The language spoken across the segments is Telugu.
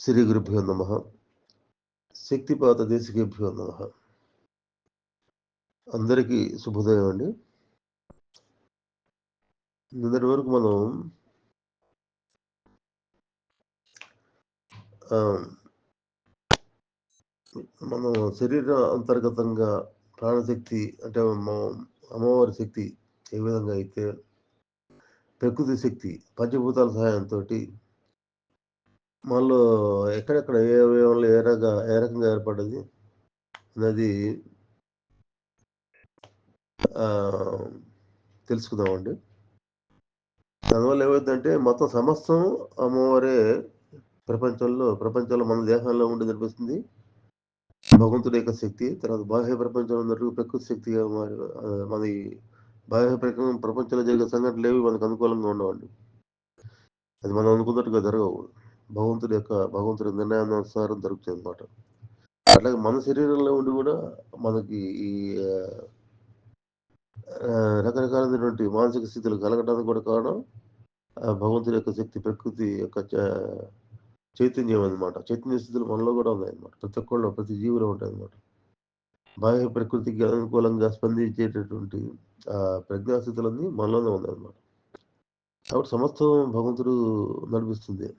శ్రీ గురుభ్యో నమ. శక్తిపాత దేశికేభ్యో నమ. అందరికీ శుభోదయం అండి. నిన్నటి వరకు మనం శరీర అంతర్గతంగా ప్రాణశక్తి అంటే అమ్మవారి శక్తి ఏ విధంగా అయితే ప్రకృతి శక్తి పంచభూతాల సహాయంతో మనలో ఎక్కడెక్కడ ఏ అవయవంలో ఏ రకంగా ఏర్పడ్డది అన్నది తెలుసుకుందామండి. దానివల్ల ఏమవుతుందంటే మొత్తం సమస్తం అమ్మవారే ప్రపంచంలో మన దేహంలో ఉండి నడిపిస్తుంది భగవంతుడి యొక్క శక్తి. తర్వాత బాహ్య ప్రపంచంలో ఉన్నట్టు ప్రకృతి శక్తిగా మన బాహ్య ప్రపంచంలో జరిగే సంఘటనలు ఏవి మనకు అనుకూలంగా ఉండవండి. అది మనం అనుకున్నట్టుగా జరగవు. భగవంతుడి నిర్ణయానుసారం జరుగుతుంది అనమాట. అట్లాగే మన శరీరంలో ఉండి కూడా మనకి ఈ రకరకాలైనటువంటి మానసిక స్థితులు కలగడానికి కూడా కారణం భగవంతుడి యొక్క శక్తి, ప్రకృతి యొక్క చైతన్యం అనమాట. చైతన్య స్థితులు మనలో కూడా ఉన్నాయన్నమాట. ప్రతి ఒక్కళ్ళు, ప్రతి జీవిలో ఉంటాయి అనమాట. బాహ్య ప్రకృతికి అనుకూలంగా స్పందించేటటువంటి ప్రజ్ఞాస్థితులన్నీ మనలోనే ఉన్నాయన్నమాట. కాబట్టి సమస్తం భగవంతుడు నడిపిస్తుంది.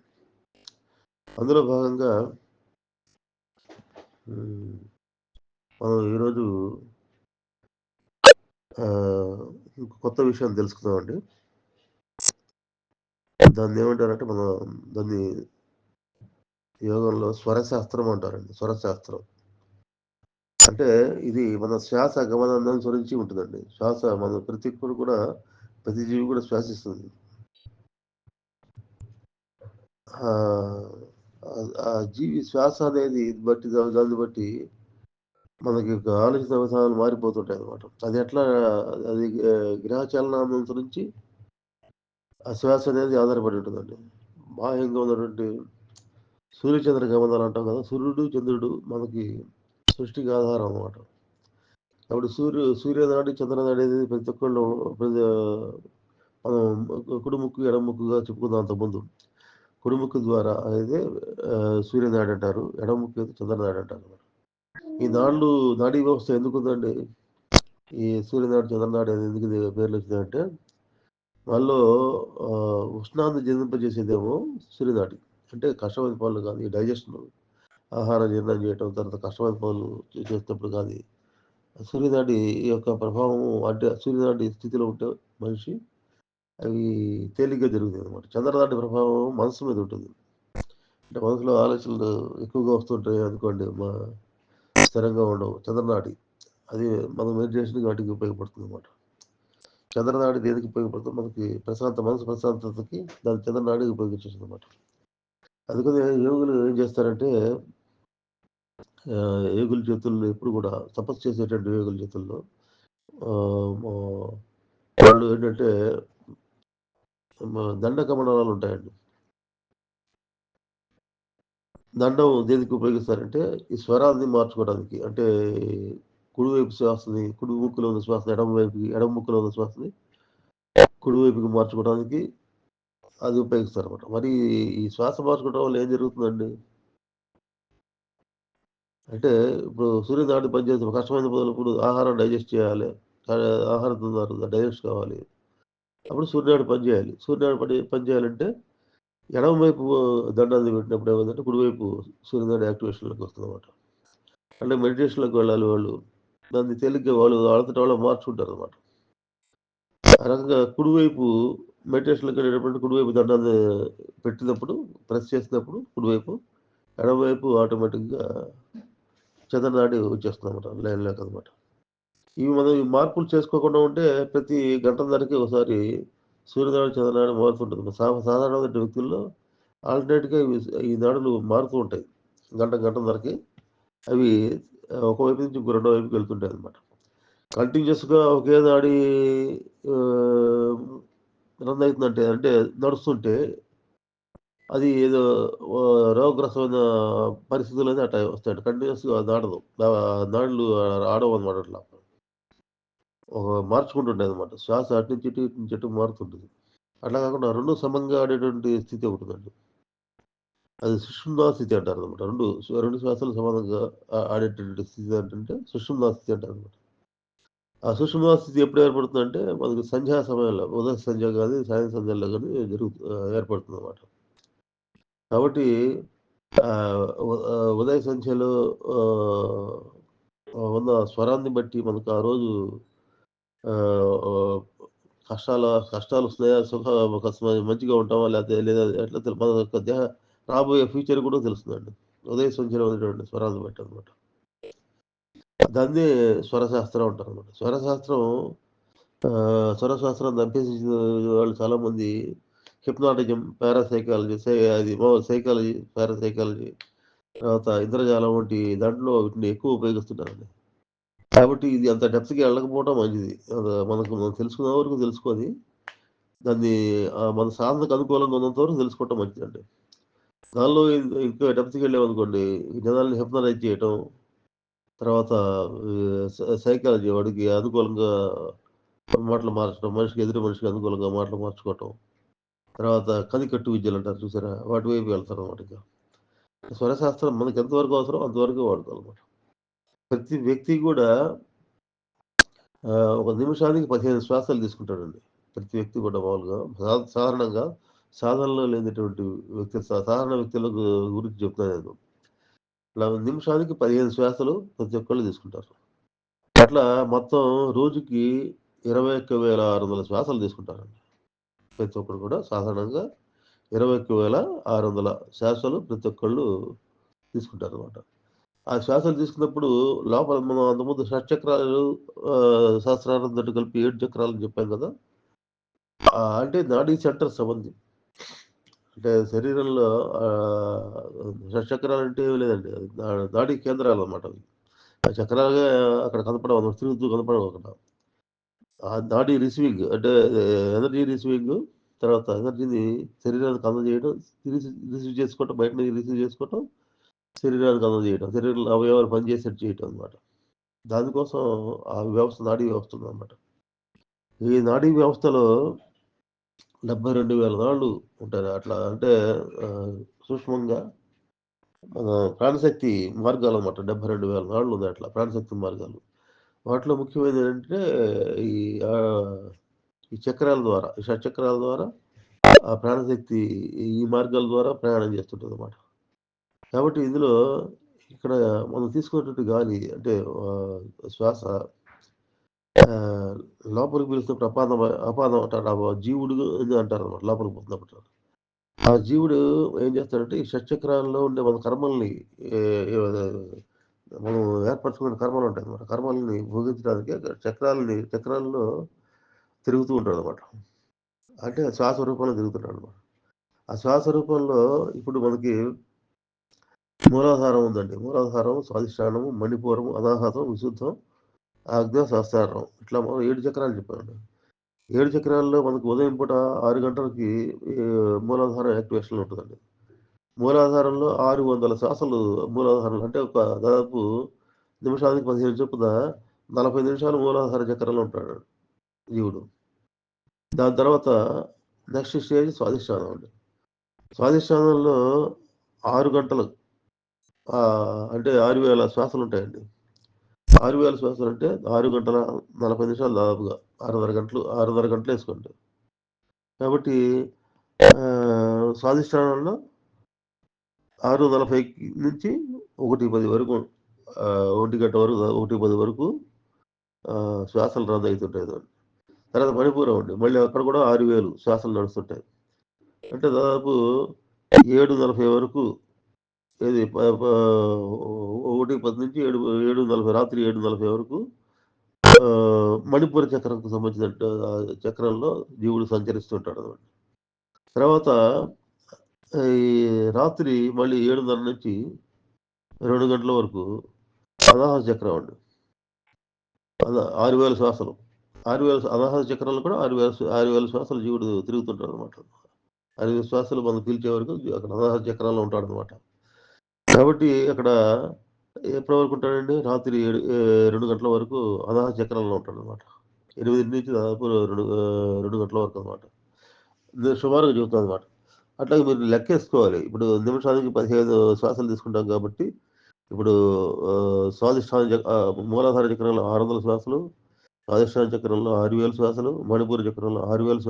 అందులో భాగంగా మనం ఈరోజు కొత్త విషయాన్ని తెలుసుకుందామండి. దాన్ని ఏమంటారంటే దాన్ని యోగంలో స్వరశాస్త్రం అంటారండి. స్వరశాస్త్రం అంటే ఇది మన శ్వాస గమనాన్ని అనుసరించి ఉంటుందండి. శ్వాస మన ప్రతి జీవి కూడా శ్వాసిస్తుంది. ఆ జీవి శ్వాస అనేది దాన్ని బట్టి మనకి ఆలోచన విధానాలు మారిపోతుంటాయి అనమాట. అది ఎట్లా, అది గ్రహచలనాన్ని అనుసరించి ఆ శ్వాస అనేది ఆధారపడి ఉంటుందండి. బాహ్యంగా ఉన్నటువంటి సూర్యచంద్ర గమనాలు అంటాం కదా. సూర్యుడు చంద్రుడు మనకి సృష్టికి ఆధారం అన్నమాట. కాబట్టి సూర్యనాడి చంద్రనాడి అనేది ప్రతి ఒక్కళ్ళు మనం కుడిముక్కు ఎడముక్కుగా చెప్పుకుందాం. అంతకుముందు కుడిముక్కు ద్వారా అనేది సూర్యనాడి అంటారు, ఎడముక్కు అయితే చంద్రనాడి అంటారు. ఈ నాడీ వ్యవస్థ ఎందుకుందండి? ఈ సూర్యనాడి చంద్రనాడి అనేది ఎందుకు పేర్లు వచ్చిందంటే వాళ్ళలో ఉష్ణాన్ని జనింపజేసేదేమో సూర్యనాడి. అంటే కష్టమైన పనులు కానీ, డైజెషన్, ఆహారం జీర్ణం చేయటం, తర్వాత కష్టమైన పనులు చేసేటప్పుడు కానీ సూర్యనాడి యొక్క ప్రభావం, అంటే సూర్యనాడి స్థితిలో ఉంటే మనిషి అవి తేలిగ్గా జరుగుతాయి అనమాట. చంద్రనాడి ప్రభావం మనసు మీద ఉంటుంది. అంటే మనసులో ఆలోచనలు ఎక్కువగా వస్తుంటాయి అనుకోండి, స్థిరంగా ఉండవు. చంద్రనాడి అది మన మెడిటేషన్కి వాటికి ఉపయోగపడుతుంది అనమాట. చంద్రనాడి దేనికి ఉపయోగపడుతుంది? మనకి మనసు ప్రశాంతతకి దాని చంద్రనాడికి ఉపయోగించేస్తుంది అనమాట. అందుకని యోగులు ఏం చేస్తారంటే యోగుల చేతుల్లో ఎప్పుడు కూడా తపస్సు చేసేటువంటి యోగుల చేతుల్లో వాళ్ళు ఏంటంటే దండకమణాలు ఉంటాయండి. దండం దేనికి ఉపయోగిస్తారంటే ఈ స్వరాన్ని మార్చుకోవడానికి. అంటే కుడివైపు శ్వాసని, కుడి ముక్కులో ఉన్న శ్వాసని ఎడమ ముక్కులో ఉన్న శ్వాసని కుడివైపుకి మార్చుకోవడానికి అది ఉపయోగిస్తారు అనమాట. మరి ఈ శ్వాస మార్చుకోవడం వల్ల ఏం జరుగుతుందండి అంటే, ఇప్పుడు సూర్యనాడి పనిచేసే కష్టమైన పనులప్పుడు ఆహారం డైజెస్ట్ చేయాలి. ఆహారం తిన్నారు, డైజెస్ట్ కావాలి. అప్పుడు సూర్యనాడి పనిచేయాలి. సూర్యనాడి పని చేయాలంటే ఎడమ వైపు దండాన్ని పెట్టినప్పుడు ఏమైందంటే కుడివైపు సూర్యనాడి యాక్టివేషన్లోకి వస్తుందన్నమాట. అంటే మెడిటేషన్లోకి వెళ్ళాలి వాళ్ళు. దాన్ని తేలిగ్గా వాళ్ళంతటా వాళ్ళు మార్చుకుంటారు అనమాట. ఆ రకంగా కుడివైపు మెడిటేషన్లోకి వెళ్ళేటప్పుడు కుడివైపు దండాన్ని పెట్టినప్పుడు, ప్రెస్ చేసినప్పుడు కుడివైపు, ఎడమవైపు ఆటోమేటిక్గా చంద్రనాడి వచ్చేస్తుంది అనమాట, లైన్లోకి అనమాట. ఇవి మనం ఈ మార్పులు చేసుకోకుండా ఉంటే ప్రతి గంటన్నరకి ఒకసారి సూర్యనాడి చంద్రనాడి మారుతుంటుంది. సాధారణమైన వ్యక్తుల్లో ఆల్టర్నేట్గా ఈ నాడులు మారుతూ ఉంటాయి. గంటన్నరకి అవి ఒకవైపు నుంచి రెండో వైపుకి వెళ్తుంటాయి అనమాట. కంటిన్యూస్గా ఒకే నాడి రన్ అవుతుందంటే, అంటే నడుస్తుంటే అది ఏదో రోగగ్రస్తమైన పరిస్థితులు అట్లా వస్తాయి. కంటిన్యూస్గా నాడదు, నాడులు ఆడవు అనమాట. అట్లా మార్చుకుంటుంటాయి అనమాట. శ్వాస అటు నుంచి ఇటు నుంచి అటు మారుతుంటుంది. అట్లా కాకుండా రెండు సమంగా ఆడేటువంటి స్థితి ఉంటుందండి. అది సుషుమ్నా స్థితి అంటారనమాట. 2 శ్వాసలు సమానంగా ఆడేటటువంటి స్థితి ఏంటంటే సుషుమ్నా స్థితి అంటారనమాట. ఆ సుషుమ్నా స్థితి ఎప్పుడు ఏర్పడుతుందంటే మనకు సంధ్యా సమయంలో ఉదయ సంధ్య గాని, సాయం సంధ్యల్లో గాని ఏర్పడుతుందనమాట. కాబట్టి ఉదయ సంధ్యలో ఉన్న స్వరాన్ని బట్టి మనకు ఆ రోజు ఆహ్, కష్టాలు వస్తున్నాయా? మంచిగా ఉంటామా? లేదా ఎట్లా మన యొక్క రాబోయే ఫ్యూచర్ కూడా తెలుస్తుందండి. ఉదయ సంధ్యలో ఉన్నటువంటి స్వరాన్ని బట్టి అనమాట. దాన్నే స్వరశాస్త్రం అంటారనమాట. స్వరశాస్త్రాన్ని అభ్యసించిన వాళ్ళు చాలామంది హిప్నాటిజం, పారాసైకాలజీ, సైకాలజీ, పారాసైకాలజీ, తర్వాత ఇంద్రజాలం వంటి దాంట్లో వీటిని ఎక్కువ ఉపయోగిస్తుంటారండి. కాబట్టి ఇది అంత డెప్త్‌కి వెళ్ళకపోవడం మంచిది. మనం తెలుసుకునే వరకు తెలుసుకొని, దాన్ని మన సాధనకు అనుకూలంగా ఉన్నంత వరకు తెలుసుకోవటం మంచిదండి. దానిలో ఇంకా డెప్త్‌కెళ్ళామనుకోండి, జనాల్ని హిప్నోటైజ్ చేయటం, తర్వాత సైకాలజీ వాడికి అనుకూలంగా మాటలు మార్చడం, ఎదుటి మనిషికి అనుకూలంగా మాటలు మార్చుకోవటం, తర్వాత కనికట్టు విద్యలంటారు చూసారా? వాటి వైపు వెళ్తారనమాట ఇక. స్వరశాస్త్రం మనకి ఎంతవరకు అవసరమో అంతవరకే వాడుకోవాలన్నమాట. ప్రతి వ్యక్తి కూడా ఒక నిమిషానికి 15 శ్వాసలు తీసుకుంటాడండి. ప్రతి వ్యక్తి కూడా మామూలుగా సాధారణంగా సాధనలో లేనటువంటి సాధారణ వ్యక్తుల గురించి చెప్తాను నేను. ఇలా నిమిషానికి 15 శ్వాసలు ప్రతి ఒక్కళ్ళు తీసుకుంటారు. అట్లా మొత్తం రోజుకి 21,600 శ్వాసలు తీసుకుంటారండి. ప్రతి ఒక్కరు కూడా సాధారణంగా 21,600 శ్వాసలు ప్రతి ఒక్కళ్ళు తీసుకుంటారనమాట. ఆ శ్వాసలు తీసుకున్నప్పుడు లోపల మనం అంతకుముందు షట్చక్రాలు, సహస్రారంతో కలిపి 7 చక్రాలని చెప్పాం కదా! అంటే నాడీ సెంటర్స్ అవన్నీ. అంటే శరీరంలో షట్చక్రాలంటే ఏమి లేదండి. అది నాడీ కేంద్రాలనమాట అవి. ఆ చక్రాలుగా అక్కడ కనపడవు. తిరుగుతూ కనపడవు అక్కడ. ఆ నాడీ రిసీవింగ్ అంటే ఎనర్జీ రిసీవింగ్, తర్వాత ఎనర్జీని శరీరానికి అందజేయడం, రిసీవ్ చేసుకోవటం, బయట నుంచి రిసీవ్ చేసుకోవటం, శరీరానికి అందజేయటం. శరీరంలో అవయవాలు పనిచేసేట్టు చేయటం అనమాట. దానికోసం ఆ వ్యవస్థ నాడీ వ్యవస్థ ఉందనమాట. ఈ నాడీ వ్యవస్థలో 72,000 నాళ్ళు ఉంటారు. అట్లా అంటే సూక్ష్మంగా మన ప్రాణశక్తి మార్గాలనమాట. 72,000 నాళ్ళు ఉన్నాయి అట్లా ప్రాణశక్తి మార్గాలు. వాటిలో ముఖ్యమైనది ఏంటంటే ఈ ఆహ్, ఈ చక్రాల ద్వారా, ఈ షట్చక్రాల ద్వారా ఆ ప్రాణశక్తి ఈ మార్గాల ద్వారా ప్రయాణం చేస్తుంటదనమాట. కాబట్టి ఇందులో ఇక్కడ మనం తీసుకునేటువంటి గాలి అంటే శ్వాస ఆహ్, లోపలికి పీలుస్తున్నప్పుడు అపానం అంటారు. జీవుడు ఇది అంటారనమాట లోపలికి పోతున్నప్పుడు. ఆ జీవుడు ఏం చేస్తాడంటే ఈ షట్చక్రాల్లో ఉండే మన కర్మల్ని ఏ ఏ మనం ఏర్పరచుకున్న కర్మలుంటాయనమాట. కర్మల్ని భోగించడానికి చక్రాల్లో తిరుగుతూ ఉంటాడనమాట. అంటే శ్వాస రూపంలో తిరుగుతుంటాడనమాట. ఆ శ్వాస రూపంలో ఇప్పుడు మనకి మూలాధారం ఉందండి. మూలాధారం, స్వాదిష్టానము, మణిపూరము, అనాహతం, విశుద్ధం, ఆజ్ఞ, సహస్రారం. ఇట్లా మనం 7 చక్రాలు చెప్పామండి. 7 చక్రాల్లో మనకు ఉదయం పూట 6 గంటలకి మూలాధారం యాక్టివేషన్‌లో ఉంటదండి. మూలాధారంలో 600 శ్వాసలు మూలాధారంలో అంటే దాదాపు నిమిషానికి 15 చొప్పున 40 నిమిషాలు మూలాధార చక్రంలో ఉంటాడు జీవుడు. దాని తర్వాత నెక్స్ట్ స్టేజ్ స్వాదిష్టానం అండి. స్వాదిష్టానంలో 6 గంటలు అంటే 6,000 శ్వాసలుంటాయండి. 6,000 శ్వాసలంటే 6 గంటల 40 నిమిషాలు దాదాపుగా 6:30 గంటలేసుకోండి. కాబట్టి స్వాదిష్టానంలో 6:40 నుంచి 1:10 వరకు 1 గంట వరకు 1:10 వరకు శ్వాసలు రన్ అయితుంటాయి. తర్వాత మణిపూరం అండి. మళ్ళీ అక్కడ కూడా 6,000 శ్వాసలు నడుస్తుంటాయి. అంటే దాదాపు 7:40 వరకు ఏది ప ప 1:10 నుంచి 7:40 రాత్రి 7:40 వరకు మణిపూర చక్రంకు సంబంధించిన చక్రంలో జీవుడు సంచరిస్తుంటాడనమాట. తర్వాత ఈ రాత్రి మళ్ళీ 7:30 నుంచి 2 గంటల వరకు అనాహత చక్రం అండి. 6,000 శ్వాసలు. 6,000 అనాహత చక్రంలో కూడా 6,000 శ్వాసలు జీవుడు తిరుగుతుంటాడనమాట. 6,000 శ్వాసలు మనం పీల్చే వరకు అక్కడ అనాహత చక్రంలో ఉంటాడనమాట. కాబట్టి అక్కడ ఎప్పటి వరకు ఉంటాడండి? రాత్రి 2 గంటల వరకు అనాహత చక్రంలో ఉంటాడనమాట. 8 నుంచి దాదాపు 2 గంటల వరకు అనమాట. నేను సుమారుగా చెబుతున్నాననమాట. అట్లాగే మీరు లెక్కేసుకోవాలి. ఇప్పుడు నిమిషానికి 15 శ్వాసలు తీసుకుంటాం కాబట్టి, ఇప్పుడు స్వాదిష్టాన మూలాధార చక్రంలో 600 శ్వాసలు, స్వాదిష్టాన చక్రంలో 6000 శ్వాసలు, మణిపూర చక్రంలో 6000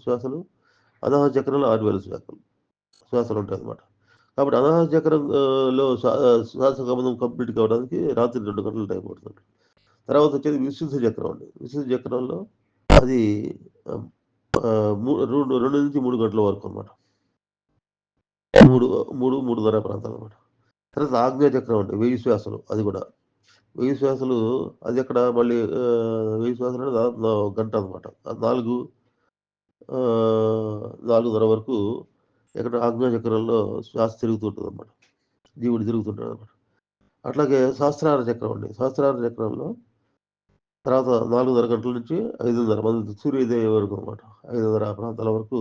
శ్వాసలు, అనాహత చక్రంలో 6000 శ్వాసలు ఉంటాయన్నమాట. కాబట్టి అనాహత చక్రం లో శ్వాస గమనం కంప్లీట్ కావడానికి రాత్రి 2 గంటలు టైం పడుతుంది. తర్వాత వచ్చేది విశుద్ధ చక్రం అండి. విశుద్ధ చక్రంలో అది 2 నుంచి 3 గంటల వరకు అనమాట. 3:30 ప్రాంతాలు అనమాట. తర్వాత ఆగ్నేయ చక్రం అండి 1000 శ్వాసలు. అది కూడా 1000 శ్వాసలు. అది ఎక్కడ మళ్ళీ 1000 శ్వాసలు అంటే దాదాపు గంట అనమాట. 4:30 వరకు ఎక్కడ ఆగ్నేయ చక్రంలో శ్వాస తిరుగుతుంటుంది అనమాట. జీవుడు తిరుగుతుంటాడు అనమాట. అట్లాగే సహస్రార చక్రం అండి. సహస్రార చక్రంలో తర్వాత 4:30 గంటల నుంచి 5:30 మన సూర్యోదయం వరకు అనమాట. 5:30 ప్రాంతాల వరకు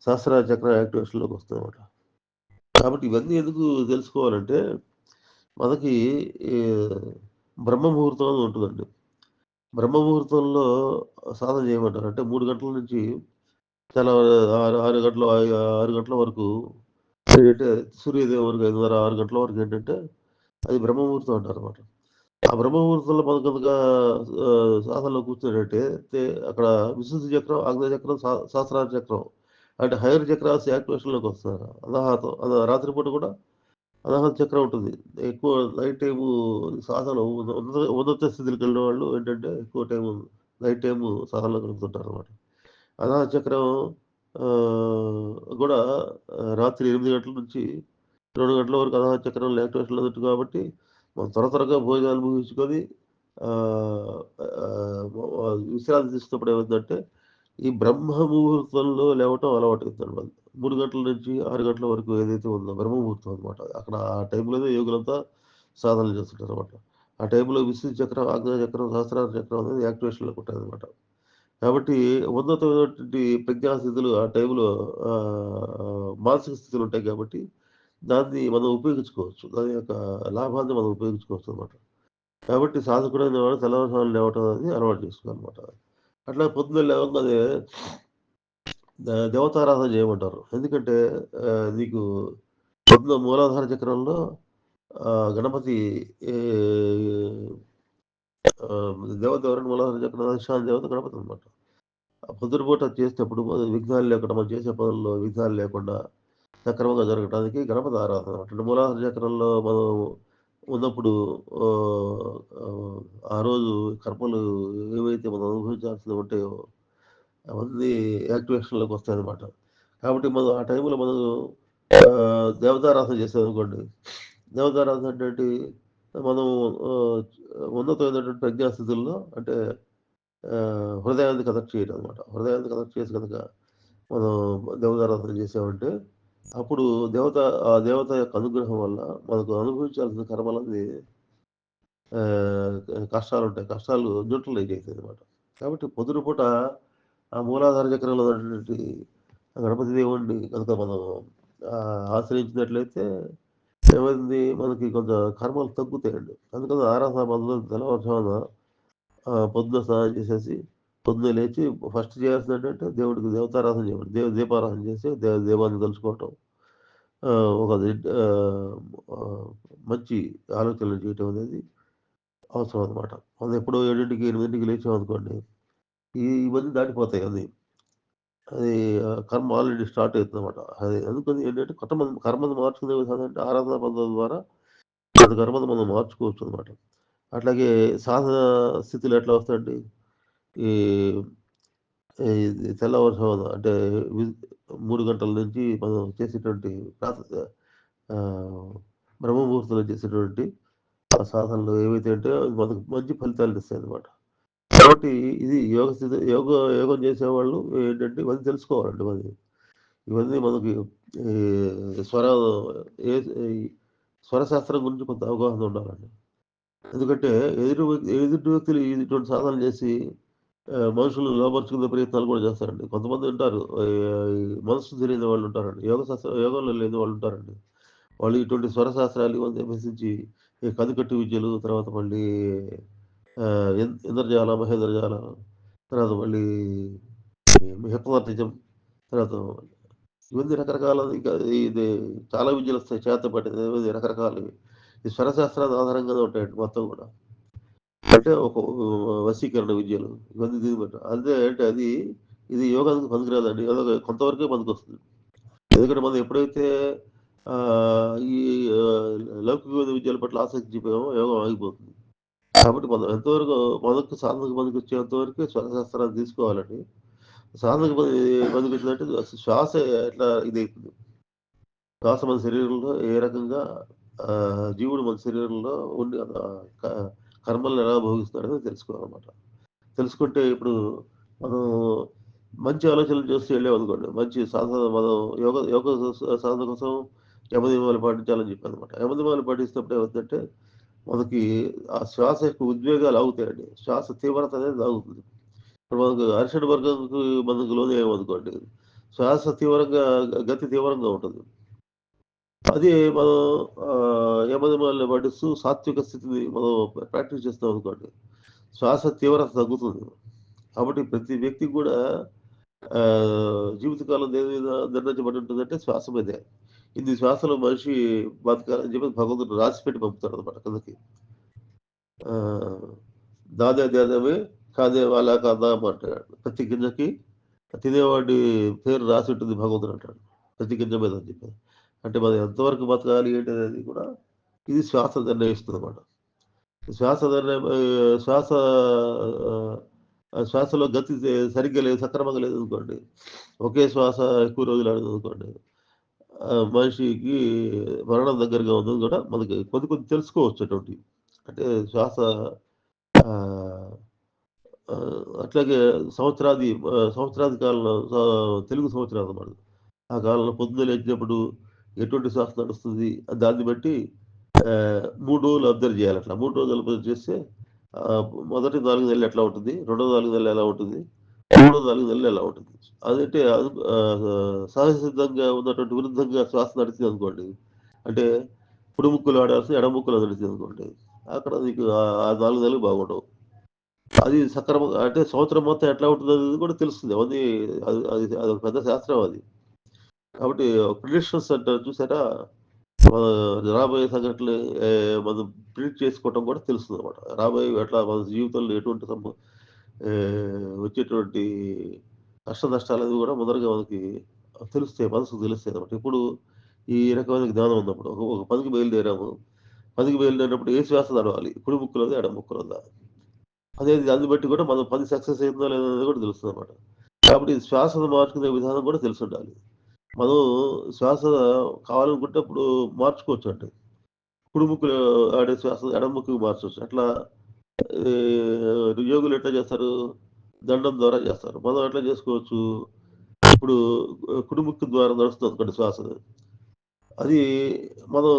సహస్రార చక్రం యాక్టివేషన్లోకి వస్తుంది అనమాట. కాబట్టి ఇవన్నీ ఎందుకు తెలుసుకోవాలంటే మనకి బ్రహ్మ ముహూర్తం అని ఉంటుందండి. బ్రహ్మ ముహూర్తంలో సాధన చేయమంటారు. అంటే 3 గంటల నుంచి చాలా 6 గంటల వరకు ఏంటంటే సూర్యోదయం వరకు 5:30, 6 గంటల వరకు ఏంటంటే అది బ్రహ్మ ముహూర్తం అంటారనమాట. ఆ బ్రహ్మ ముహూర్తంలో మనం కనుక సాధనలో కూర్చున్నట్టయితే అక్కడ విశుద్ధ చక్రం, ఆగ్నేయ చక్రం, సహస్రార చక్రం అంటే హైయర్ చక్రాస్ యాక్టివేషన్లోకి వస్తున్నారు. అనాహతం రాత్రిపూట కూడా అనాహత చక్రం ఉంటుంది. ఎక్కువ నైట్ టైము సాధన ఉన్నత స్థితికి వెళ్ళిన వాళ్ళు ఏంటంటే ఎక్కువ టైము నైట్ టైము సాధనలో గడుపుతుంటారు అనమాట. అనాహత చక్రం కూడా రాత్రి 8 గంటల నుంచి 2 గంటల వరకు అనాహత చక్రంలో యాక్టివేషన్లో ఉంటుంది కాబట్టి మనం త్వరగా భోజనాలు ముగించుకొని విశ్రాంతి తీసుకున్నప్పుడు ఏమైందంటే ఈ బ్రహ్మ ముహూర్తంలో లేవటం అలవాటు అవుతుంది. 3 గంటల నుంచి 6 గంటల వరకు ఏదైతే ఉందో బ్రహ్మ ముహూర్తం అనమాట. అక్కడ ఆ టైంలోనే యోగులంతా సాధనలు చేస్తుంటారు అనమాట. ఆ టైంలో విశుద్ధ చక్రం, ఆగ్నేయ చక్రం, సహస్రార చక్రం అనేది యాక్టివేషన్లోకి ఉంటుంది అనమాట. కాబట్టి ఉన్నతమైనటువంటి ప్రజ్ఞాస్థితులు ఆ టైంలో మానసిక స్థితులు ఉంటాయి కాబట్టి దాన్ని మనం ఉపయోగించుకోవచ్చు. దాని యొక్క లాభాన్ని మనం ఉపయోగించుకోవచ్చు అనమాట. కాబట్టి సాధకుడైన వాడు తెల్లవారుజామున లేవటం అనేది అలవాటు చేసుకోవాలన్నమాట. అట్లా పొద్దున్నే లేవగానే దేవతారాధన చేయమంటారు. ఎందుకంటే నీకు పొద్దున మూలాధార చక్రంలో గణపతి దేవత ఎవరంటే మూలాధార చక్రం అధిష్టాన దేవత గణపతి అనమాట. పొద్దునపూట చేసేటప్పుడు విఘ్నాలు లేకుండా మనం చేసే పనుల్లో విఘ్నాలు లేకుండా సక్రమంగా జరగడానికి గణపతి ఆరాధన అనమాట. మూలాధార చక్రంలో మనం ఉన్నప్పుడు ఆ రోజు కర్మలు ఏవైతే మనం అనుభవించాల్సినవి ఉంటాయో అవన్నీ యాక్టివేషన్లోకి వస్తాయన్నమాట. కాబట్టి మనం ఆ టైంలో మనం దేవతారాధన చేసామనుకోండి. దేవతారాధన అంటే మనం ఉన్నతమైనటువంటి ప్రజ్ఞాస్థితుల్లో అంటే హృదయాన్ని కనెక్ట్ చేయడం అనమాట. హృదయాన్ని కనెక్ట్ చేసి కనుక మనం దేవతారాధన చేసామంటే అప్పుడు ఆ దేవత యొక్క అనుగ్రహం వల్ల మనకు అనుభవించాల్సిన కర్మలన్నీ కష్టాలుంటాయి. కష్టాలు న్యూట్రలైజ్ అవుతాయి అనమాట. కాబట్టి పొద్దున పూట ఆ మూలాధార చక్రంలో ఉన్నటువంటి గణపతి దేవుడిని కనుక మనం ఆశ్రయించినట్లయితే ఏమైంది మనకి కొంత కర్మలు తగ్గుతాయండి. అందుకని ఆరాధన మొదలు తెల్లవారుజామున పొద్దున స్నానం చేసేసి పొద్దున్నే లేచి ఫస్ట్ చేయాల్సింది ఏంటంటే దేవుడికి దేవతారాధన చేయడం. దీపారాధన చేసి దేవాన్ని తలుచుకోవటం. ఒక మంచి ఆలోచనలు చేయటం అనేది అవసరం అనమాట. మనం ఎప్పుడో 7కి, 8కి లేచామనుకోండి ఇవన్నీ దాటిపోతాయి అది. అది కర్మ ఆల్రెడీ స్టార్ట్ అవుతుందన్నమాట. అది అందుకని ఏంటంటే కర్మను మార్చుకునే విధానం అంటే ఆరాధన పద్ధతి ద్వారా అది కర్మను మనం మార్చుకోవచ్చు అనమాట. అట్లాగే సాధన స్థితులు ఎట్లా వస్తాయండి ఈ తెల్లవారుజామున అంటే 3 గంటల నుంచి మనం చేసేటువంటి బ్రహ్మ ముహూర్తంలో చేసేటువంటి ఆ సాధనలు ఏవైతే అంటే మనకు మంచి ఫలితాలు ఇస్తాయి అనమాట. కాబట్టి ఇది యోగం చేసేవాళ్ళు ఏంటంటే ఇవన్నీ తెలుసుకోవాలండి. ఇవన్నీ మనకి స్వర స్వరశాస్త్రం గురించి కొంత అవగాహన ఉండాలండి. ఎందుకంటే ఎదుటి వ్యక్తులు ఇటువంటి సాధనలు చేసి మనుషులు లోపరుచుకునే ప్రయత్నాలు కూడా చేస్తారండి. కొంతమంది ఉంటారు మనసు తెలియని వాళ్ళు ఉంటారండి. యోగంలో లేని వాళ్ళు ఉంటారండి. వాళ్ళు ఇటువంటి స్వరశాస్త్రాలు ఇవన్నీ అభ్యసించి ఈ కనికట్టు విద్యలు, తర్వాత మళ్ళీ ఇంద్రజాల, మహేంద్రజాల, తర్వాత మళ్ళీ హిప్నాటిజం, తర్వాత ఇవన్నీ రకరకాల ఇంకా ఇది చాలా విద్యలొస్తాయి. చేతబడి ఇవన్నీ రకరకాలవి. ఈ స్వరశాస్త్రాల ఆధారంగానే ఉంటాయండి మొత్తం గూడా. అంటే ఒక వశీకరణ విద్యలు ఇవన్నీ దీన్ని బట్టి. అదే అంటే ఇది యోగానికి పనికిరాదండి. ఏదో కొంతవరకే పనికొస్తుంది. ఎందుకంటే మనం ఎప్పుడైతే ఈ లౌకికమైన విద్యల పట్ల ఆసక్తి చూపామో యోగం ఆగిపోతుంది. కాబట్టి మనం ఎంతవరకు మనకు సాధనకు పనికొచ్చేంత వరకే శ్వాసశాస్త్రాన్ని తీసుకోవాలండి. సాధనకు పనికొచ్చిందంటే శ్వాస ఎట్లా ఇదైతుంది. శ్వాస మన శరీరంలో ఏ రకంగా జీవుడు మన శరీరంలో ఉండి క కర్మలను ఎలా భోగిస్తాడని తెలుసుకోవాలన్నమాట. తెలుసుకుంటే ఇప్పుడు మనం మంచి ఆలోచనలు చేస్తూ వెళ్ళామనుకోండి. మంచి సాధన మనం యోగ సాధన కోసం యమనియమాలు పాటించాలని చెప్పానన్నమాట. యమనియమాలు పాటిస్తున్నప్పుడు ఏమవుతుందంటే మనకి ఆ శ్వాస యొక్క ఉద్వేగాలు ఆగుతాయండి. శ్వాస తీవ్రత అనేది ఆగుతుంది. ఇప్పుడు మనకు అరిషడ్ వర్గంకి మనకు లోనయ్యామనుకోండి. శ్వాస తీవ్రంగా గతి తీవ్రంగా ఉంటుంది. అది మనం యమనియమాలను పాటిస్తూ సాత్విక స్థితిని మనం ప్రాక్టీస్ చేస్తామనుకోండి. శ్వాస తీవ్రత తగ్గుతుంది. కాబట్టి ప్రతి వ్యక్తికి కూడా జీవితకాలం దేని మీద నిర్ణయించబడి ఉంటుందంటే శ్వాస మీదే. ఇన్ని శ్వాసలు మనిషి బతకాలని చెప్పి భగవంతుడు రాసిపెట్టి పంపుతాడనమాట కిందకి. దాదే దేదమే కాదే వాళ్ళ కాదాం అంటాడు. ప్రతి గింజకి తినేవాడి పేరు రాసి ఉంటుంది భగవంతుడు అంటాడు. ప్రతి గింజ మీద అని చెప్పి. అంటే మనం ఎంతవరకు బతకాలి ఏంటి అనేది కూడా ఇది శ్వాస నిర్ణయిస్తుందన్నమాట. శ్వాస నిర్ణయం శ్వాస శ్వాసలో గతి సరిగ్గా లేదు, సక్రమంగా లేదనుకోండి. ఒకే శ్వాస ఎక్కువ రోజులు ఆడిందనుకోండి. మనిషికి మరణం దగ్గరగా ఉందని కూడా మనకి కొద్ది తెలుసుకోవచ్చు అటువంటివి. అంటే శ్వాస ఆహ్, అట్లాగే సంవత్సరాది కాలంలో తెలుగు సంవత్సరాలన్నమాట. ఆ కాలంలో పొద్దున్నే లేచినప్పుడు ఎటువంటి శ్వాస నడుస్తుంది దాన్ని బట్టి 3 రోజులు అబ్జర్వ్ చేయాలట్లా. 3 రోజులు అబ్జర్వ్ చేస్తే మొదటి 4 నెలలు ఎట్లా ఉంటుంది? రెండో 4 నెలలు ఎలా ఉంటుంది? మూడో 4 నెలలు ఎలా ఉంటుంది? అదంటే సహజసిద్ధంగా ఉన్నటువంటి విరుద్ధంగా శ్వాస నడిచిందనుకోండి. అంటే కుడి ముక్కులో ఆడాల్సింది ఎడమ ముక్కులో నడిచిందనుకోండి. అక్కడ నీకు ఆ 4 నెలలు బాగుండవు. అది సక్రమంగా అంటే సంవత్సరం మొత్తం ఎట్లా ఉంటుందనేది కూడా తెలుస్తుంది. అవన్నీ అది అది అదొక పెద్ద శాస్త్రం అది. కాబట్టి ప్రిడిక్షన్స్ అంటారు చూసారా? మన రాబోయే సంఘటనలు మనం ప్రిడిక్ట్ చేసుకోవటం కూడా తెలుస్తుందన్నమాట. రాబోయేవి ఎట్లా మన జీవితంలో ఎటువంటి వచ్చేటువంటి కష్ట నష్టాలనేవి కూడా ముందరగా మనకి తెలుస్తాయి. మనసుకు తెలుస్తాయన్నమాట. ఇప్పుడు ఈ రకమైన జ్ఞానం ఉన్నప్పుడు ఒక పనికి బయలుదేరాము. పనికి బయలుదేరినప్పుడు ఏ శ్వాస నడవాలి? కుడి ముక్కులోదా? ఎడమ ముక్కులోదా? అనేది దాన్ని బట్టి కూడా మనం పని సక్సెస్ అయిందా లేదా అనేది కూడా తెలుస్తుందన్నమాట. కాబట్టి శ్వాసను మార్చుకునే విధానం కూడా తెలిసుండాలి. మనం శ్వాస కావాలనుకుంటే అప్పుడు మార్చుకోవచ్చండి. కుడి ముక్కులో ఆడే శ్వాస ఎడమ ముక్కుకి మార్చొచ్చు. అట్లా యోగులు ఎట్లా చేస్తారు? దండం ద్వారా చేస్తారు. మనం ఎట్లా చేసుకోవచ్చు? ఇప్పుడు కుడి ముక్కు ద్వారా నడుస్తుందనుకోండి శ్వాస. అది మనం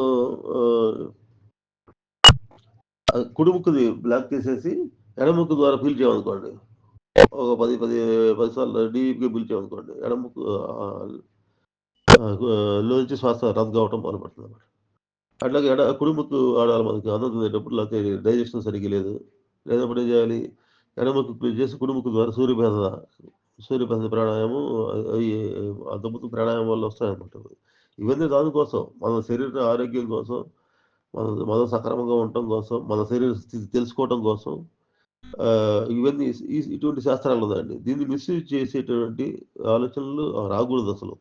కుడి ముక్కుది బ్లాక్ చేసేసి ఎడమ ముక్కు ద్వారా పీల్చామనుకోండి. ఒక 10 సార్లు డీప్‌గా పీల్చామనుకోండి. ఎడమ ముక్కు లోంచి శ్వాస రద్దు కావటం మొదలుపెడుతుందన్నమాట. అట్లాగే కుడి ముక్కు ఆడాలి మనకి అన్నం తినేటప్పుడు లేకపోతే డైజెషన్ సరిగ్గా లేదు. లేనప్పుడు ఏం చేయాలి? ఎడమ ముక్కు క్లీన్ చేసి కుడి ముక్కు ద్వారా సూర్యభేద ప్రాణాయామం అయి అంతకుముందు ప్రాణాయామం వల్ల వస్తాయన్నమాట. ఇవన్నీ దానికోసం మన శరీర ఆరోగ్యం కోసం, మనం సక్రమంగా ఉండటం కోసం, మన శరీర స్థితి తెలుసుకోవటం కోసం ఇవన్నీ ఇటువంటి శాస్త్రాలు ఉన్నాయండి. దీన్ని మిస్‌యూజ్ చేసేటువంటి ఆలోచనలు రాకూడదసలు.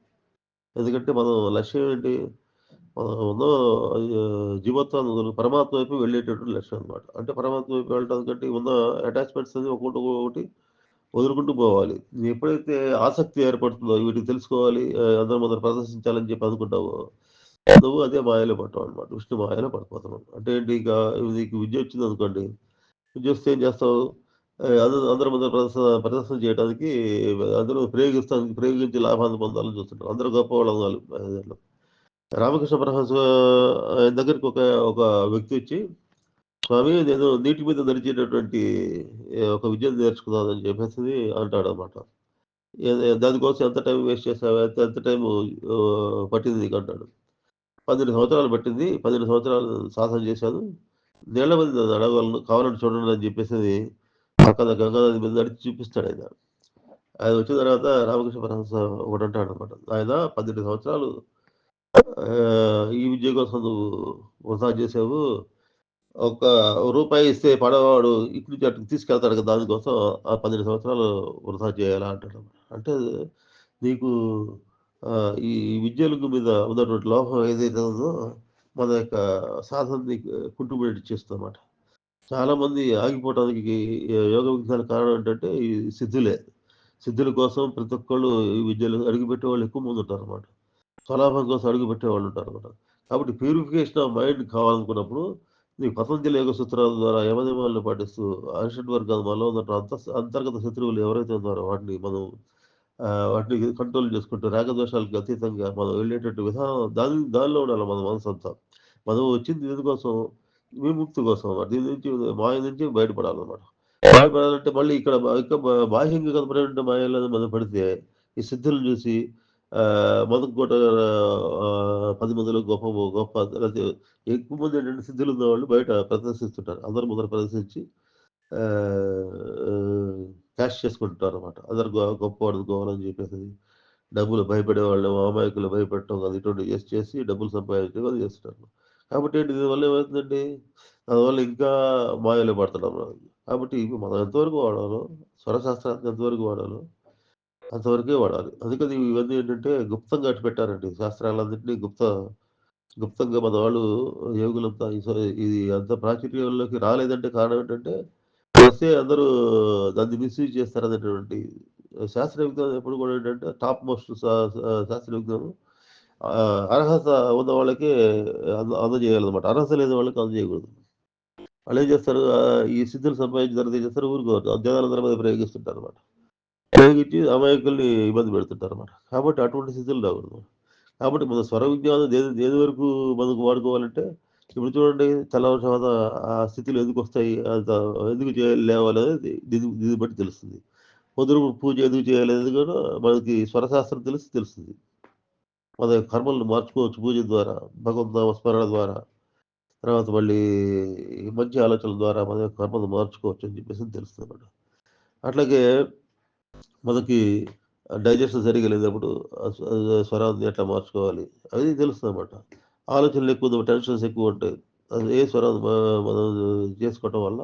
ఎందుకంటే మనం లక్ష్యం ఏంటి? మనం ఉన్న జీవత్వాన్ని పరమాత్మ వైపు వెళ్ళేటటువంటి లక్ష్యం అనమాట. అంటే పరమాత్మ వైపు వెళ్ళటానికంటే ఉన్న అటాచ్‌మెంట్స్ అన్ని ఒక్కొక్కటి వదులుకుంటూ పోవాలి. ఎప్పుడైతే ఆసక్తి ఏర్పడుతుందో వీటిని తెలుసుకోవాలి, అందరి ముందర ప్రదర్శించాలని చెప్పి అనుకుంటావో, నువ్వు అదే మాయలో పడతావనమాట. విష్ణు మాయలో పడిపోతున్నావు. అంటే ఏంటి ఇక నీకు విద్య వచ్చిందనుకోండి. విద్య వస్తే ఏం చేస్తావు? అందరి ముందర ప్రదర్శన చేయడానికి అందరూ ప్రయోగించి లాభాన్ని పొందాలని చూస్తుంటారు. అందరూ గొప్పవాళ్ళు అవ్వాలి. రామకృష్ణ పరమహంస ఆయన దగ్గరికి ఒక వ్యక్తి వచ్చి, స్వామి నేను నీటి మీద నడిచేటటువంటి ఒక విద్యను నేర్చుకున్నానని చెప్పేసి అంటాడనమాట. దానికోసం ఎంత టైం వేస్ట్ చేసావు? ఎంత టైము పట్టింది నీకంటాడు. 12 సంవత్సరాలు పట్టింది. 12 సంవత్సరాలు సాధన చేశాను. నీళ్ళ మీద నడవగలను. కావాలంటే చూడండి అని చెప్పేసి పక్కన గంగా నది మీద నడిచి చూపిస్తాడాయన. అది వచ్చిన తర్వాత రామకృష్ణ పరమహంస ఒకటంటాడనమాట. ఆయన 12 సంవత్సరాలు ఈ విద్య కోసం నువ్వు వృధా చేసావు. ఒక రూపాయి ఇస్తే పడవాడు ఇటు నుంచి అటుకి తీసుకెళ్తాడు కదా! దానికోసం ఆ 12 సంవత్సరాలు వృధా చేయాలా అంటాడనమాట. అంటే నీకు ఈ విద్యల మీద ఉన్నటువంటి లోపం ఏదైతే ఉందో మన యొక్క సాధనని కుంటుపడేట్టు చేస్తుందన్నమాట. చాలామంది ఆగిపోవటానికి యోగ విఘ్నాలకు కారణం ఏంటంటే ఈ సిద్ధులే. సిద్ధుల కోసం ప్రతి ఒక్కళ్ళు ఈ విద్యలో అడుగుపెట్టేవాళ్ళు ఎక్కువ మంది ఉంటారన్నమాట. స్వలాభం కోసం అడుగుపెట్టేవాళ్ళు ఉంటారన్నమాట. కాబట్టి ప్యూరిఫికేషన్ ఆఫ్ మైండ్ కావాలనుకున్నప్పుడు ఈ పతంజలి యోగ సూత్రాల ద్వారా యమనియమాలను పాటిస్తూ అరిషడ్ వర్గాలు మనలో ఉన్న అంతర్గత శత్రువులు ఎవరైతే ఉన్నారో వాటిని మనం వాటిని కంట్రోల్ చేసుకుంటూ రాగద్వేషాలకు అతీతంగా మనం వెళ్ళేటట్టు విధానం దానిలో ఉండాలి మన మనసంతా. మనం వచ్చింది దేనికోసం? విముక్తి కోసం అన్నమాట. దీని నుంచి మాయ నుంచి బయటపడాలన్నమాట. బయటపడాలంటే మళ్ళీ ఇక్కడ ఇంకా బాహ్యంగా కనపడేటువంటి మాయలను మనం పడితే ఈ సిద్ధులను చూసి మొదటి పూట 10 మందిలో గొప్ప గొప్ప లేకపోతే ఎక్కువ మంది ఏంటంటే సిద్ధులు ఉన్నవాళ్ళు బయట ప్రదర్శిస్తుంటారు. అందరూ ముందర ప్రదర్శించి క్యాష్ చేసుకుంటారన్నమాట. అందరు గొప్పవాడు అనుకోవాలని చెప్పేసి డబ్బులు భయపడేవాళ్ళు, అమాయకులు భయపెట్టడం అది ఇటువంటివి చేసి డబ్బులు సంపాదించడం అది చేస్తుంటారు. కాబట్టి ఏంటి దీనివల్ల ఏమవుతుందండి? దానివల్ల ఇంకా మాయలో పడుతున్నాం మనం. కాబట్టి మనం ఎంతవరకు వాడాలో, స్వరశాస్త్రాన్ని ఎంతవరకు వాడాలో అంతవరకే వాడాలి. అందుకని ఇవన్నీ ఏంటంటే గుప్తంగా అట్టి పెట్టారండి. శాస్త్రాలన్నింటినీ గుప్తంగా మన వాళ్ళు యోగులంతా ఇది అంత ప్రాచుర్యంలోకి రాలేదంటే కారణం ఏంటంటే వస్తే అందరూ దాన్ని మిస్‌యూజ్ చేస్తారనేటువంటి శాస్త్ర విజ్ఞానం ఎప్పుడు కూడా ఏంటంటే టాప్ మోస్ట్ శాస్త్ర విజ్ఞానం అర్హత ఉన్న వాళ్ళకే అందజేయాలన్నమాట. అర్హత లేని వాళ్ళకి అందజేయకూడదు. వాళ్ళేం చేస్తారు ఈ సిద్ధులు సంపాదించిన తర్వాత ఏం చేస్తారు ఊరుకోరు. జనాలందరి మీద ప్రయోగిస్తుంటారన్నమాట. ప్రయోగించి అమాయకుల్ని ఇబ్బంది పెడుతుంటారన్నమాట. కాబట్టి అటువంటి స్థితులు రాకూడదు. కాబట్టి మన స్వర విజ్ఞానం దేని దేని వరకు మనకు వాడుకోవాలంటే ఇప్పుడు చూడండి తెల్లవారుజామున ఆ స్థితిలో ఎందుకొస్తాయి? అంత ఎందుకు లేవాలనేది దీన్ని బట్టి తెలుస్తుంది. పొద్దున పూజ ఎందుకు చేయాలనేది కూడా మనకి స్వరశాస్త్రం తెలుస్తుంది. మన కర్మలను మార్చుకోవచ్చు పూజ ద్వారా, భగవద్ నామ స్మరణ ద్వారా, తర్వాత మళ్ళీ ఈ మంచి ఆలోచనల ద్వారా మన యొక్క కర్మను మార్చుకోవచ్చు అని చెప్పేసి తెలుస్తుందన్నమాట. అట్లాగే మనకి డైజెషన్ సరిగ్గా లేనప్పుడు స్వరాన్ని ఎట్లా మార్చుకోవాలి అది తెలుస్తుందన్నమాట. ఆలోచనలు ఎక్కువ టెన్షన్స్ ఎక్కువ ఉంటాయి. అది ఏ స్వరం మనం చేసుకోవటం వల్ల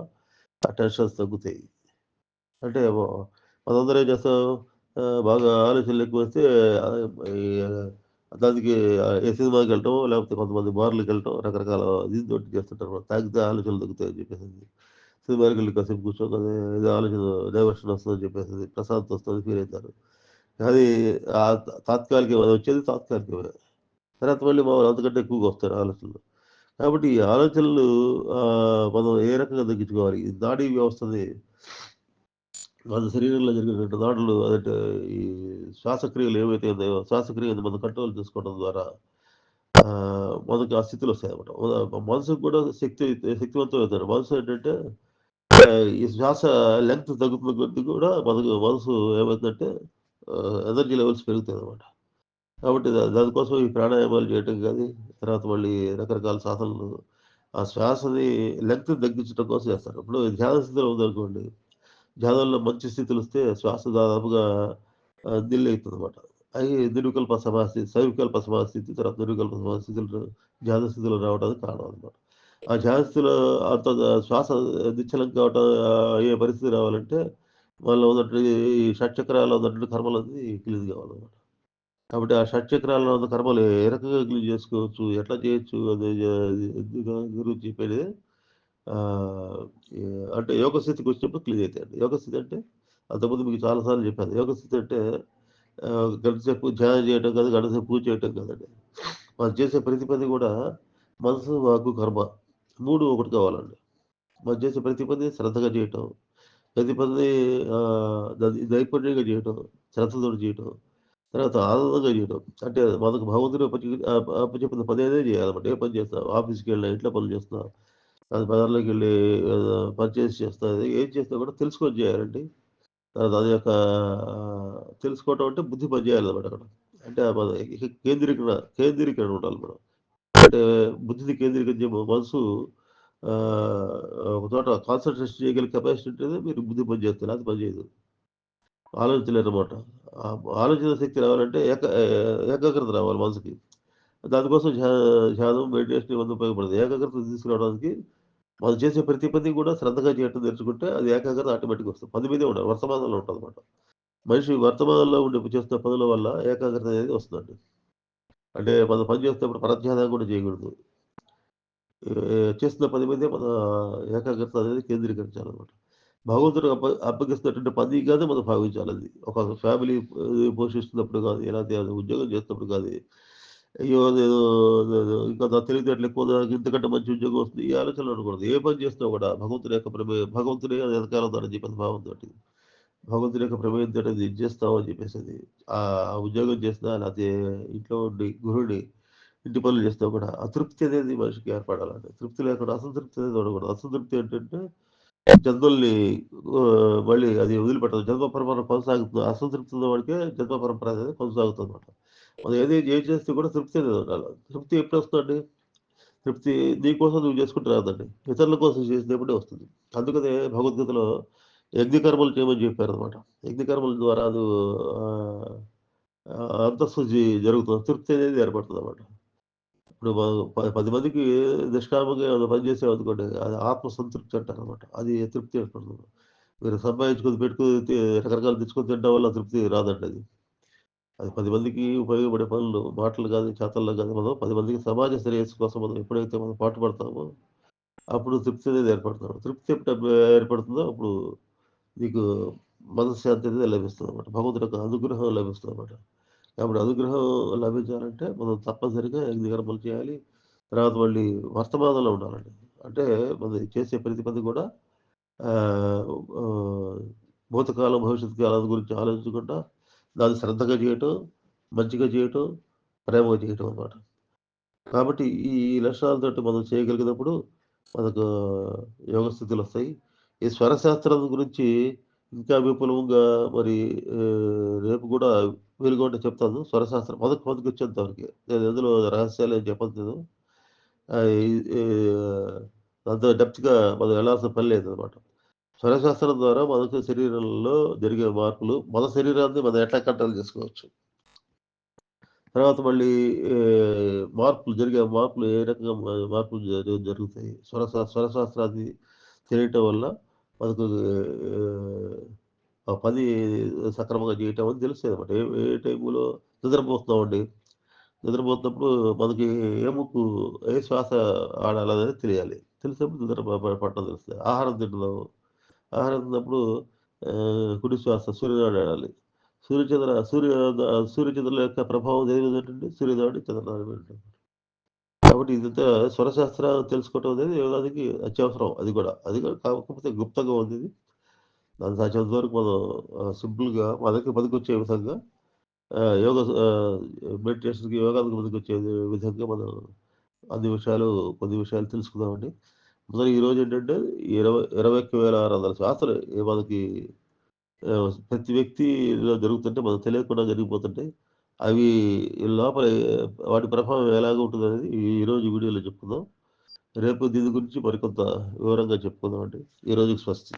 ఆ టెన్షన్స్ తగ్గుతాయి. అంటే మనందరం ఏం చేస్తాం బాగా ఆలోచనలు ఎక్కువొస్తే ఈ దానికి ఏ సినిమాకెళ్ళటం లేకపోతే కొంతమంది బార్‌లకెళ్ళటం రకరకాల దీనితోటి చేస్తుంటారు. తాగితే ఆలోచనలు తగ్గుతాయని చెప్పేసి. సినిమాకెళ్ళి కాసేపు కూర్చోగానే ఏదో ఆలోచన డైవర్షన్ వస్తుందని చెప్పేసి ప్రశాంతత వస్తదని ఫీల్ అయితారు. అది తాత్కాలికం అది వచ్చేది తాత్కాలికమే. తర్వాత మళ్ళీ మామూలు అంతకంటే ఎక్కువగా వస్తాయి ఆలోచనలు. కాబట్టి ఈ ఆలోచనలు మనం ఏ రకంగా తగ్గించుకోవాలి? ఈ నాడీ వ్యవస్థని మన శరీరంలో జరిగేటువంటి నాడులు అదంటే ఈ శ్వాసక్రియలు ఏవైతే ఉన్నాయో శ్వాసక్రియని మనం కంట్రోల్ చేసుకోవడం ద్వారా మనకు ఆ స్థితులు వస్తాయన్నమాట. మనసుకు కూడా శక్తివంతం అవుతారు. మనసు ఏంటంటే ఈ శ్వాస లెంగ్త్ తగ్గుతున్న కొద్దీ కూడా మనకు మనసు ఏమైందంటే ఎనర్జీ లెవెల్స్ పెరుగుతాయన్నమాట. కాబట్టి దానికోసం ఈ ప్రాణాయామాలు చేయటం గానీ, తర్వాత మళ్ళీ రకరకాల సాధనలు ఆ శ్వాసని లెంగ్త్‌ని తగ్గించడం కోసం చేస్తారు. ఇప్పుడు ధ్యాన స్థితిలో ఉందనుకోండి, ధ్యానంలో మంచి స్థితులొస్తే శ్వాస దాదాపుగా నిల్లయితదనమాట. అయి నిర్వికల్ప సమాధి, సవికల్ప సమాధి తర్వాత నిర్వికల్ప సమాధి స్థితులు ధ్యాన స్థితిలో రావడానికి కారణం అనమాట. ఆ ధ్యాన స్థితిలో అంత శ్వాస నిశ్చలం కావటం అయ్యే పరిస్థితి రావాలంటే మనలో ఉన్నటువంటి ఈ షట్‌చక్రాల్లో ఉన్నటువంటి కర్మలన్నీ క్లీన్ కావాలనమాట. కాబట్టి ఆ షట్‌చక్రాల్లో ఉన్న కర్మలు ఏ రకంగా క్లీన్ చేసుకోవచ్చు, ఎట్లా చేయొచ్చు అనే గురించి చెప్పేది ఆహ్, ఈ అంటే యోగ స్థితికొచ్చినప్పుడు క్లీన్ అయితాయండి. యోగ స్థితి అంటే అంతకుముందు మీకు చాలా సార్లు చెప్పాను. యోగ స్థితి అంటే గంట సేపు ధ్యానం చేయటం కాదు, గంట సేపు పూజ చేయటం కాదండి. మనం చేసే ప్రతి పని కూడా మనసు, వాక్కు, కర్మ 3 ఒకటి కావాలండి. మనం చేసే ప్రతి పని శ్రద్ధగా చేయటం, ప్రతి పని దాన్ని నైపుణ్యంగా చేయటం, శ్రద్ధతోటి చేయటం. తర్వాత ఆనందంగా చేయడం. అంటే మనకు భగవంతుడు అప్పచెప్పిన పనేదే చేయాలన్నమాట. ఏ పని చేస్తున్నా ఆఫీస్‌కెళ్ళినా, ఇంట్లో పనులు చేస్తున్నా, అది బజార్‌లోకెళ్ళి పర్చేస్ చేస్తా ఏం చేసినా కూడా తెలుసుకొని చేయాలండి. తర్వాత అది యొక్క తెలుసుకోవటం అంటే బుద్ధి పని చేయాలన్నమాట అక్కడ. అంటే మన కేంద్రీకరణ ఉండాలి మనం. అంటే బుద్ధిని కేంద్రీకరించే మనసు ఆహ్, ఒక చోట కాన్సంట్రేషన్ చేయగల కెపాసిటీ ఉంటేనే మీరు బుద్ధి పని చేస్తుంది. లేకపోతే పని చేయదు. ఆలోచించలేరనమాట. ఆలోచన శక్తి రావాలంటే ఏకాగ్రత రావాలి మనసుకి. దానికోసం ధ్యానం, మెడిటేషన్ ఇవన్నీ ఉపయోగపడతాయి. ఏకాగ్రత తీసుకురావడానికి మనం చేసే ప్రతి పని కూడా శ్రద్ధగా చేయటం నేర్చుకుంటే అది ఏకాగ్రత ఆటోమేటిక్‌గా వస్తుంది. పని మీదే ఉండాలి. వర్తమానంలో ఉంటదనమాట. మనిషి వర్తమానంలో ఉండి చేస్తున్న పనుల వల్ల ఏకాగ్రత అనేది వస్తుందండి. అంటే మనం పని చేస్తున్నప్పుడు పరధ్యానం కూడా చేయకూడదు. చేస్తున్న పని మీదే మన ఏకాగ్రత అనేది కేంద్రీకరించాలనమాట. భగవంతుడు అప్పగిస్తున్నటువంటి పని గానే మనం భావించాలది. ఒక ఫ్యామిలీ పోషిస్తున్నప్పుడు గాని, లేకపోతే అది ఉద్యోగం చేస్తున్నప్పుడు గాని, అయ్యో! నేను ఇంకా నా తెలివితేటలు ఎక్కువ నాకు ఇంతకంటే మంచి ఉద్యోగం వస్తుంది. ఈ ఆలోచనలు ఉండకూడదు. ఏ పని చేసినా కూడా భగవంతుని యొక్క భగవంతుడే అది వెనకాల ఉన్నాడని చెప్పేసి భావంతోటి. భగవంతుని యొక్క ప్రమేయంతోటి అది ఇది చేస్తాం అని చెప్పేసది. ఉద్యోగం చేసినా లేకపోతే ఇంట్లో ఉండి గృహిణి ఇంటి పనులు చేసినా కూడా ఆ తృప్తి అనేది మనిషికి ఏర్పడాలండి. తృప్తి లేకుండా అసంతృప్తి అనేది ఉండకూడదు. అసంతృప్తి ఏంటంటే జన్మల్ని మళ్ళీ అది వదిలిపెట్టదు. జన్మ పరంపర కొనసాగుతుంది. అసంతృప్తి ఉన్న వాడికే జన్మ పరంపర అనేది కొనసాగుతుందన్నమాట. మనం ఏం చేస్తే కూడా తృప్తి అనేది ఉండాలి. తృప్తి ఎప్పుడొస్తదండి? తృప్తి నీకోసం నువ్వు చేసుకుంటే రాదండి. ఇతరుల కోసం చేసినప్పుడే వస్తుంది. అందుకనే భగవద్గీతలో యజ్ఞకర్మలు చేయమని చెప్పారనమాట. యజ్ఞకర్మల ద్వారా ఆహ్, అంతస్తు జరుగుతుంది. తృప్తి అనేది ఏర్పడుతుందన్నమాట. ఇప్పుడు మనం 10 మందికి నిష్కామంగా ఏదైనా పని చేసామనుకోండి, అది ఆత్మ సంతృప్తి అంటారనమాట. అది తృప్తి ఏర్పడుతుంది. మీరు సంపాదించుకొని పెట్టుకొని రకరకాలు తెచ్చుకొని తినడం వల్ల తృప్తి రాదండి అది. అది 10 మందికి ఉపయోగపడే పనులు మాటలు గాని, చేతల్లో గాని మనం 10 మందికి సమాజ శ్రేయస్సు కోసం మనం ఎప్పుడైతే మనం పాటుపడతామో, అప్పుడు తృప్తి అనేది ఏర్పడుతుంది. తృప్తి ఎప్పుడు ఏర్పడుతుందో అప్పుడు నీకు మనశ్శాంతి అనేది లభిస్తుందన్నమాట. భగవంతుడి యొక్క అనుగ్రహం లభిస్తుందన్నమాట. కాబట్టి అనుగ్రహం లభించాలంటే మనం తప్పనిసరిగా యజ్ఞ కర్మలు చేయాలి. తర్వాత మళ్ళీ వర్తమానంలో ఉండాలండి. అంటే మనం చేసే ప్రతి పని కూడా ఆహ్, ఆహ్, భూతకాలం, భవిష్యత్తు కాలం గురించి ఆలోచించకుండా దాన్ని శ్రద్ధగా చేయటం, మంచిగా చేయటం, ప్రేమగా చేయటం అన్నమాట. కాబట్టి ఈ లక్షణాలతోటి మనం చేయగలిగినప్పుడు మనకు యోగ స్థితులొస్తాయి. ఈ స్వరశాస్త్రం గురించి ఇంకా విపులంగా మరి రేపు గూడా వీలుగా ఉంటే చెప్తాను. స్వరశాస్త్రం మొదటికొచ్చేంత వరకే. నేను అందులో రహస్యాలేం చెప్పను నేను. ఈ ఈ అంత డెప్త్‌గా మనం వెళ్ళాల్సిన పని లేదనమాట. స్వరశాస్త్రం ద్వారా మనకు శరీరంలో జరిగే మార్పులు, మన శరీరాన్ని మనం ఎట్లా కంట్రోల్ చేసుకోవచ్చు. తర్వాత మళ్ళీ జరిగే మార్పులు ఏ రకంగా మార్పులు జరుగుతాయి. స్వరశాస్త్రాన్ని తెలియటం వల్ల మనకు ఆహ్, ఆ పని సక్రమంగా చేయటం అని తెలుస్తదనమాట. ఏ ఏ టైంలో నిద్రపోతున్నామండి. నిద్రపోతున్నప్పుడు మనకి ఏ శ్వాస ఆడాలనేది తెలియాలి. తెలిసినప్పుడు నిద్ర పట్టడం తెలుస్తది. ఆహారం తింటున్నాము. ఆహారం తిన్నప్పుడు కుడి శ్వాస సూర్యనాడి ఆడాలి. సూర్యచంద్రుల యొక్క ప్రభావం దేని మీద ఉంటుంది? సూర్యనాడి, చంద్రనాడి మీద ఉంటుంది. కాబట్టి ఇదంతా స్వరశాస్త్రాలు తెలుసుకోవటం అనేది యోగానికి అత్యవసరం అది కూడా. అది కూడా కాకపోతే గుప్తంగా ఉందిది. దాన్ని సాధ్యమైనంత వరకు మనం సింపుల్‌గా మనకి పనికొచ్చే విధంగా యోగా మెడిటేషన్‌కి, యోగానికి పనికొచ్చే విధంగా మనం కొన్ని విషయాలు తెలుసుకుందామండి. మొదలు ఈరోజేంటంటే 21,600 శ్వాసలు మనకి ప్రతి వ్యక్తిలో జరుగుతుంటే మనకు తెలియకుండా జరిగిపోతుంటాయి. అవి లోపల వాటి ప్రభావం ఎలాగ ఉంటుందనేది ఈరోజు వీడియోలో చెప్పుకుందాం. రేపు దీని గురించి మరికొంత వివరంగా చెప్పుకుందామండి. ఈ రోజుకి స్వస్తి.